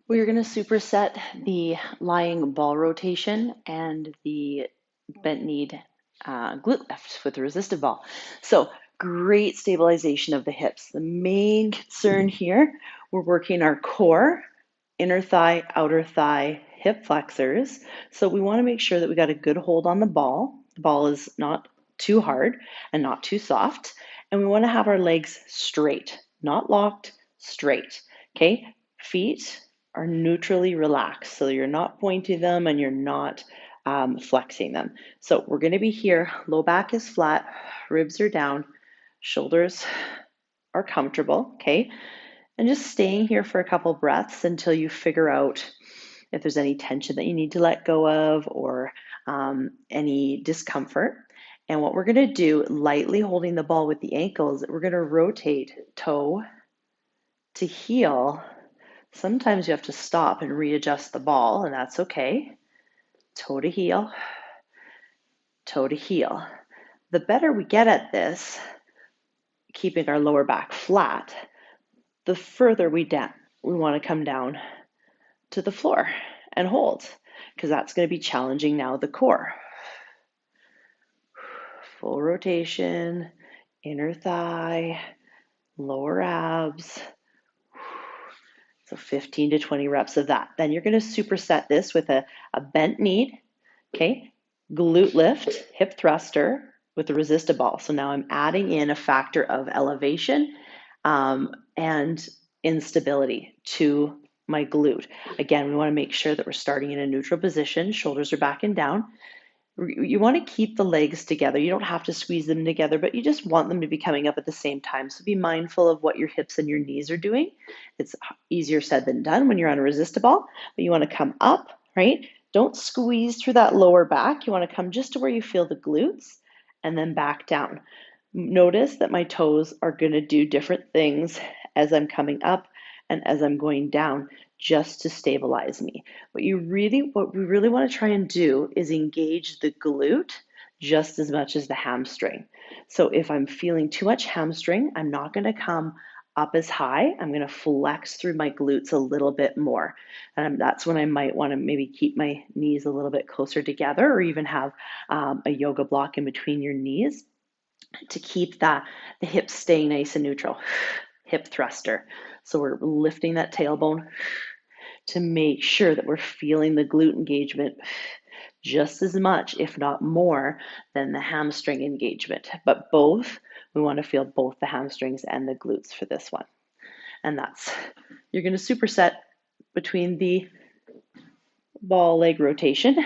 We're going to superset the lying ball rotation and the bent knee glute lift with the resistive ball. So great stabilization of the hips. The main concern here, we're working our core, inner thigh, outer thigh, hip flexors. So we want to make sure that we got a good hold on the ball. The ball is not too hard and not too soft. And we want to have our legs straight, not locked, straight. Okay, feet are neutrally relaxed. So you're not pointing them and you're not flexing them. So we're going to be here. Low back is flat, ribs are down, shoulders are comfortable. Okay, and just staying here for a couple breaths until you figure out if there's any tension that you need to let go of or any discomfort. And what we're going to do, lightly holding the ball with the ankles, we're going to rotate toe to heel. Sometimes you have to stop and readjust the ball, and that's okay. Toe to heel, toe to heel. The better we get at this, keeping our lower back flat, the further we want to come down to the floor and hold, because that's going to be challenging now the core. Full rotation, inner thigh, lower abs. So 15 to 20 reps of that. Then you're going to superset this with a bent knee, okay? Glute lift, hip thruster with the resistive ball. So now I'm adding in a factor of elevation and instability to my glute. Again, we want to make sure that we're starting in a neutral position. Shoulders are back and down. You want to keep the legs together. You don't have to squeeze them together, but you just want them to be coming up at the same time. So be mindful of what your hips and your knees are doing. It's easier said than done when you're on a resistive ball, but you want to come up, right? Don't squeeze through that lower back. You want to come just to where you feel the glutes and then back down. Notice that my toes are going to do different things as I'm coming up and as I'm going down, just to stabilize me. What we really want to try and do is engage the glute just as much as the hamstring. So if I'm feeling too much hamstring, I'm not going to come up as high. I'm going to flex through my glutes a little bit more. And that's when I might want to maybe keep my knees a little bit closer together, or even have a yoga block in between your knees to keep the hips staying nice and neutral. Hip thruster. So we're lifting that tailbone to make sure that we're feeling the glute engagement just as much, if not more, than the hamstring engagement. But both, we want to feel both the hamstrings and the glutes for this one. And you're going to superset between the ball leg rotation